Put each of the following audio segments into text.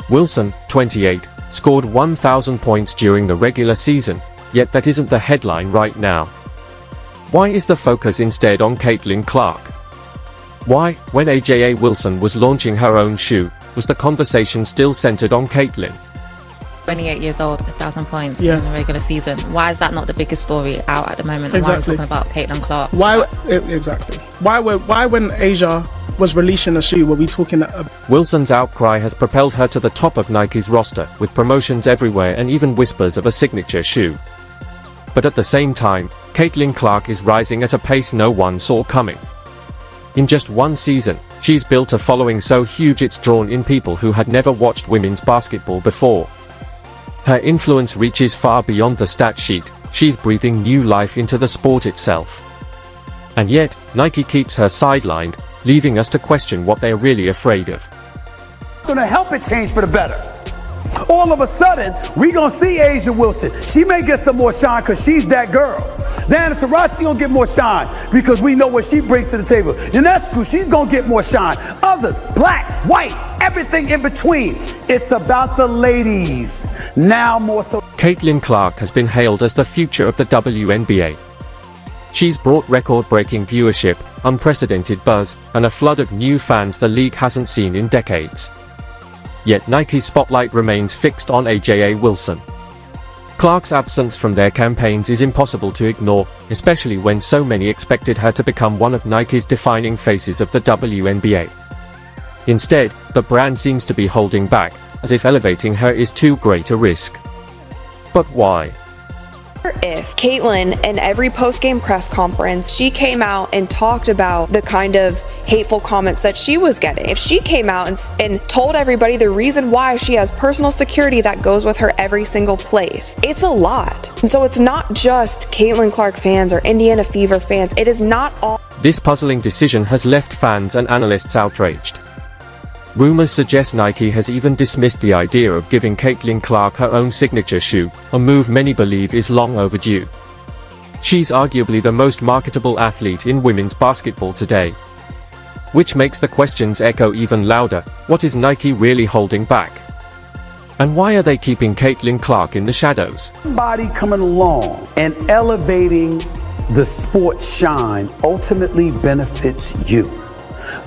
Wilson, 28, scored 1,000 points during the regular season, yet that isn't the headline right now. Why is the focus instead on Caitlin Clark? Why, when AJA Wilson was launching her own shoe, was the conversation still centered on Caitlin? 28 years old, 1,000 points in the regular season. Why is that not the biggest story out at the moment? Exactly. Why are we talking about Caitlin Clark? Why when Asia was releasing a shoe were we talking Wilson's outcry has propelled her to the top of Nike's roster, with promotions everywhere and even whispers of a signature shoe. But at the same time, Caitlin Clark is rising at a pace no one saw coming. In just one season, she's built a following so huge it's drawn in people who had never watched women's basketball before. Her influence reaches far beyond the stat sheet. She's breathing new life into the sport itself. And yet, Nike keeps her sidelined, leaving us to question what they're really afraid of. Gonna help it change for the better. All of a sudden, we gonna see Asia Wilson. She may get some more shine because she's that girl. Diana Taurasi gonna get more shine because we know what she brings to the table. Ionescu, she's gonna get more shine. Others, black, white, everything in between. It's about the ladies, now more so. Caitlin Clark has been hailed as the future of the WNBA. She's brought record-breaking viewership, unprecedented buzz, and a flood of new fans the league hasn't seen in decades. Yet Nike's spotlight remains fixed on AJA Wilson. Clark's absence from their campaigns is impossible to ignore, especially when so many expected her to become one of Nike's defining faces of the WNBA. Instead, the brand seems to be holding back, as if elevating her is too great a risk. But why? If Caitlin, in every post-game press conference, she came out and talked about the kind of hateful comments that she was getting. If she came out and told everybody the reason why she has personal security that goes with her every single place, it's a lot. And so it's not just Caitlin Clark fans or Indiana Fever fans. It is not all. This puzzling decision has left fans and analysts outraged. Rumors suggest Nike has even dismissed the idea of giving Caitlin Clark her own signature shoe, a move many believe is long overdue. She's arguably the most marketable athlete in women's basketball today. Which makes the questions echo even louder: what is Nike really holding back? And why are they keeping Caitlin Clark in the shadows? Somebody coming along and elevating the sport shine ultimately benefits you.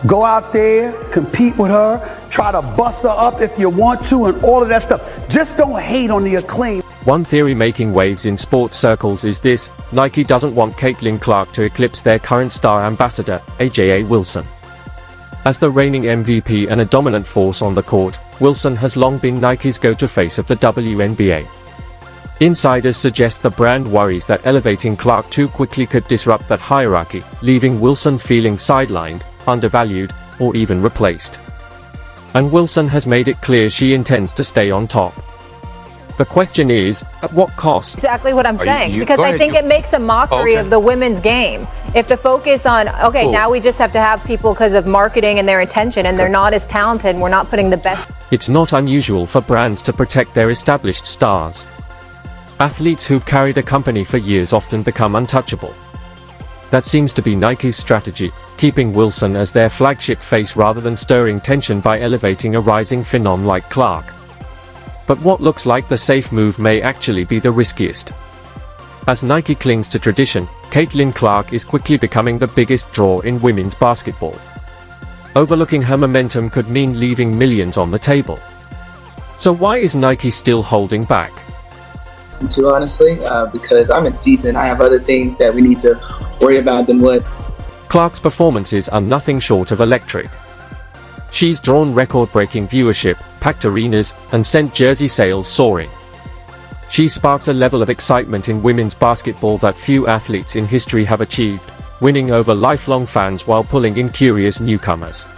Go out there, compete with her, try to bust her up if you want to, and all of that stuff. Just don't hate on the acclaim. One theory making waves in sports circles is this: Nike doesn't want Caitlin Clark to eclipse their current star ambassador, AJA Wilson. As the reigning MVP and a dominant force on the court, Wilson has long been Nike's go-to face of the WNBA. Insiders suggest the brand worries that elevating Clark too quickly could disrupt that hierarchy, leaving Wilson feeling sidelined, undervalued, or even replaced. And Wilson has made it clear she intends to stay on top. The question is, at what cost? Exactly what I'm saying, because I think it makes a mockery of the women's game. If the focus on, now we just have to have people because of marketing and their attention, and they're not as talented, we're not putting the best. It's not unusual for brands to protect their established stars. Athletes who've carried a company for years often become untouchable. That seems to be Nike's strategy, keeping Wilson as their flagship face rather than stirring tension by elevating a rising phenom like Clark. But what looks like the safe move may actually be the riskiest. As Nike clings to tradition, Caitlin Clark is quickly becoming the biggest draw in women's basketball. Overlooking her momentum could mean leaving millions on the table. So why is Nike still holding back? To honestly, because I'm in season, I have other things that we need to worry about than what. Clark's performances are nothing short of electric. She's drawn record-breaking viewership, packed arenas, and sent jersey sales soaring. She sparked a level of excitement in women's basketball that few athletes in history have achieved, winning over lifelong fans while pulling in curious newcomers.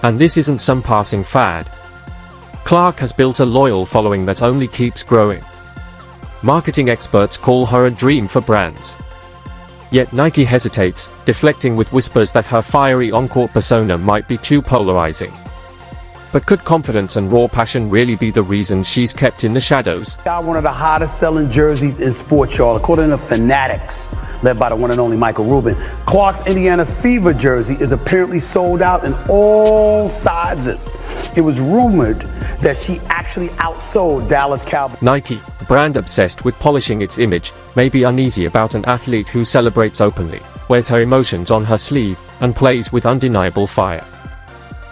And this isn't some passing fad. Clark has built a loyal following that only keeps growing. Marketing experts call her a dream for brands. Yet Nike hesitates, deflecting with whispers that her fiery on-court persona might be too polarizing. But could confidence and raw passion really be the reason she's kept in the shadows? Got one of the hottest selling jerseys in sports, y'all, according to Fanatics, led by the one and only Michael Rubin. Clark's Indiana Fever jersey is apparently sold out in all sizes. It was rumored that she actually outsold Dallas Cowboys. Nike, a brand obsessed with polishing its image, may be uneasy about an athlete who celebrates openly, wears her emotions on her sleeve, and plays with undeniable fire.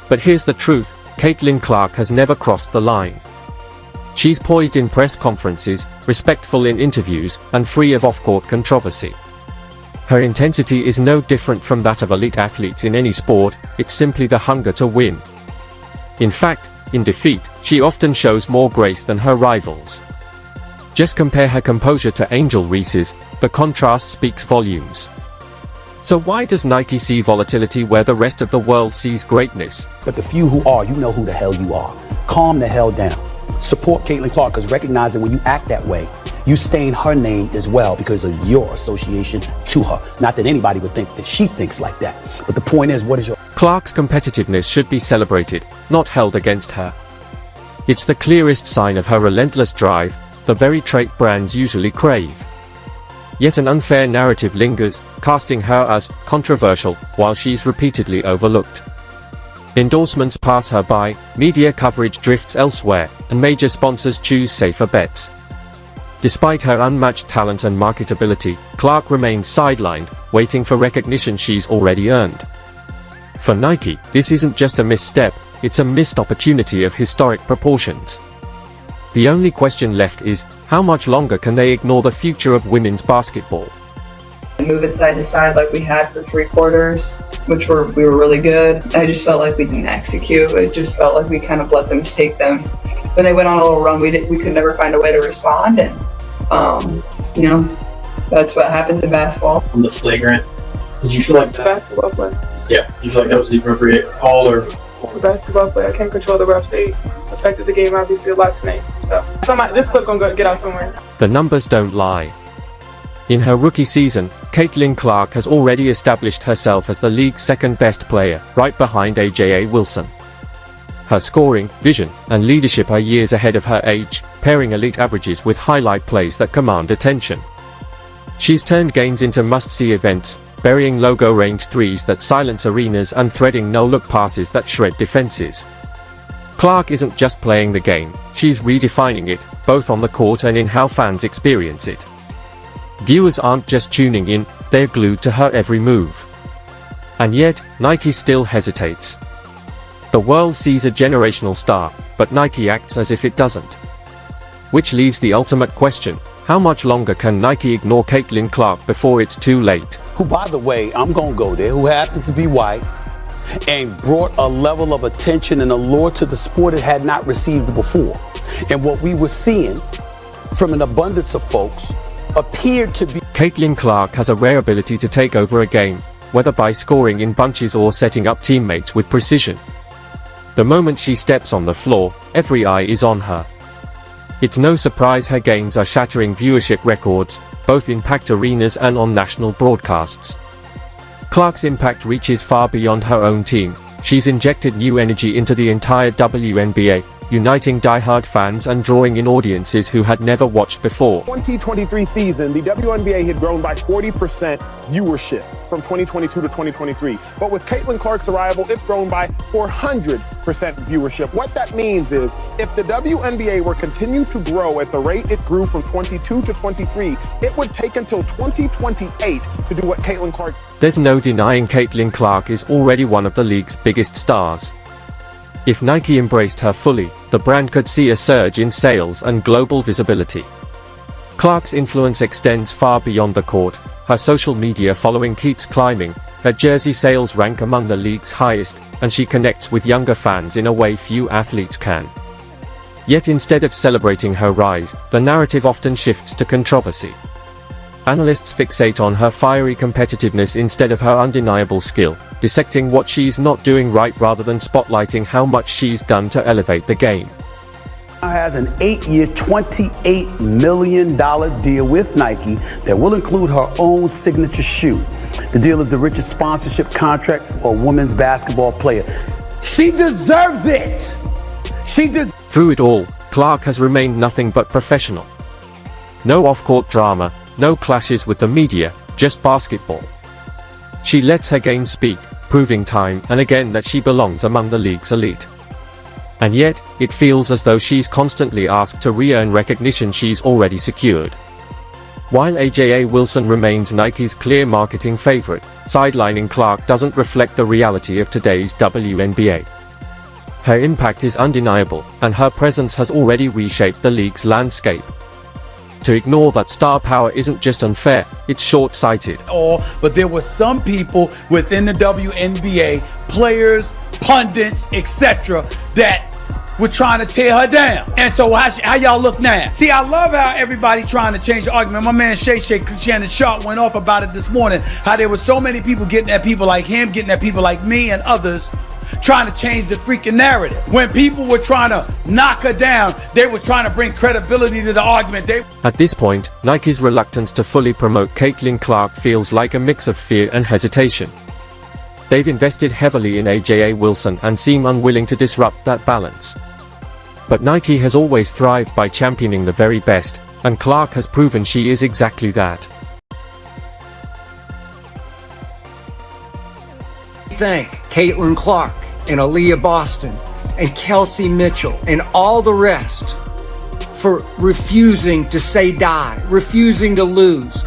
But here's the truth. Caitlin Clark has never crossed the line. She's poised in press conferences, respectful in interviews, and free of off-court controversy. Her intensity is no different from that of elite athletes in any sport, it's simply the hunger to win. In fact, in defeat, she often shows more grace than her rivals. Just compare her composure to Angel Reese's, the contrast speaks volumes. So why does Nike see volatility where the rest of the world sees greatness? But the few who are, you know who the hell you are. Calm the hell down. Support Caitlin Clark, because recognize that when you act that way, you stain her name as well because of your association to her. Not that anybody would think that she thinks like that. But the point is, what is your... Clark's competitiveness should be celebrated, not held against her. It's the clearest sign of her relentless drive, the very trait brands usually crave. Yet an unfair narrative lingers, casting her as controversial, while she's repeatedly overlooked. Endorsements pass her by, media coverage drifts elsewhere, and major sponsors choose safer bets. Despite her unmatched talent and marketability, Clark remains sidelined, waiting for recognition she's already earned. For Nike, this isn't just a misstep, it's a missed opportunity of historic proportions. The only question left is, how much longer can they ignore the future of women's basketball? Move it side to side like we had for 3 quarters, which we were really good. I just felt like we didn't execute. It just felt like we kind of let them take them. When they went on a little run, we could never find a way to respond, and that's what happens in basketball. On the flagrant, did you feel like that? Basketball play. Yeah, you feel like that was the appropriate call, or? The basketball play, I can't control the refs. They affected the game obviously a lot tonight. So this clip gonna get out somewhere. The numbers don't lie. In her rookie season, Caitlin Clark has already established herself as the league's second best player, right behind AJA Wilson. Her scoring, vision, and leadership are years ahead of her age, pairing elite averages with highlight plays that command attention. She's turned games into must-see events, burying logo-range threes that silence arenas and threading no-look passes that shred defenses. Clark isn't just playing the game, she's redefining it, both on the court and in how fans experience it. Viewers aren't just tuning in, they're glued to her every move. And yet, Nike still hesitates. The world sees a generational star, but Nike acts as if it doesn't. Which leaves the ultimate question, how much longer can Nike ignore Caitlin Clark before it's too late? Who, by the way, I'm gonna go there, who happens to be white, and brought a level of attention and allure to the sport it had not received before. And what we were seeing from an abundance of folks appeared to be... Caitlin Clark has a rare ability to take over a game, whether by scoring in bunches or setting up teammates with precision. The moment she steps on the floor, every eye is on her. It's no surprise her games are shattering viewership records, both in packed arenas and on national broadcasts. Clark's impact reaches far beyond her own team. She's injected new energy into the entire WNBA, uniting die-hard fans and drawing in audiences who had never watched before. 2023 season, the WNBA had grown by 40% viewership from 2022 to 2023. But with Caitlin Clark's arrival, it's grown by 400% viewership. What that means is, if the WNBA were continue to grow at the rate it grew from 22 to 23, it would take until 2028 to do what Caitlin Clark... There's no denying Caitlin Clark is already one of the league's biggest stars. If Nike embraced her fully, the brand could see a surge in sales and global visibility. Clark's influence extends far beyond the court, her social media following keeps climbing, her jersey sales rank among the league's highest, and she connects with younger fans in a way few athletes can. Yet instead of celebrating her rise, the narrative often shifts to controversy. Analysts fixate on her fiery competitiveness instead of her undeniable skill, dissecting what she's not doing right rather than spotlighting how much she's done to elevate the game. Has an 8-year, $28 million deal with Nike that will include her own signature shoe. The deal is the richest sponsorship contract for a women's basketball player. She deserves it. Through it all, Clark has remained nothing but professional. No off-court drama, no clashes with the media, just basketball. She lets her game speak, proving time and again that she belongs among the league's elite. And yet, it feels as though she's constantly asked to re-earn recognition she's already secured. While AJA Wilson remains Nike's clear marketing favorite, sidelining Clark doesn't reflect the reality of today's WNBA. Her impact is undeniable, and her presence has already reshaped the league's landscape. To ignore that star power isn't just unfair, it's short-sighted. But there were some people within the WNBA, players, pundits, etc., that were trying to tear her down. And so how y'all look now? See, I love how everybody trying to change the argument. My man Shay Shannon Sharp went off about it this morning, how there were so many people getting at people like him, getting at people like me and others, trying to change the freaking narrative. When people were trying to knock her down, they were trying to bring credibility to the argument. At this point, Nike's reluctance to fully promote Caitlin Clark feels like a mix of fear and hesitation. They've invested heavily in AJA Wilson and seem unwilling to disrupt that balance. But Nike has always thrived by championing the very best, and Clark has proven she is exactly that. Thank Caitlin Clark and Aaliyah Boston and Kelsey Mitchell and all the rest for refusing to say die, refusing to lose,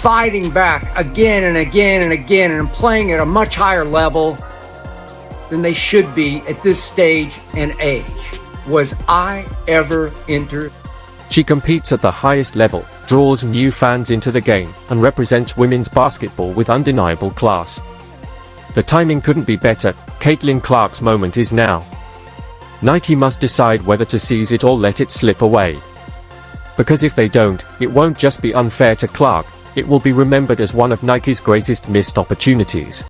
fighting back again and again and again, and playing at a much higher level than they should be at this stage and age. Was I ever entered? She competes at the highest level, draws new fans into the game, and represents women's basketball with undeniable class. The timing couldn't be better. Caitlin Clark's moment is now. Nike must decide whether to seize it or let it slip away. Because if they don't, it won't just be unfair to Clark, it will be remembered as one of Nike's greatest missed opportunities.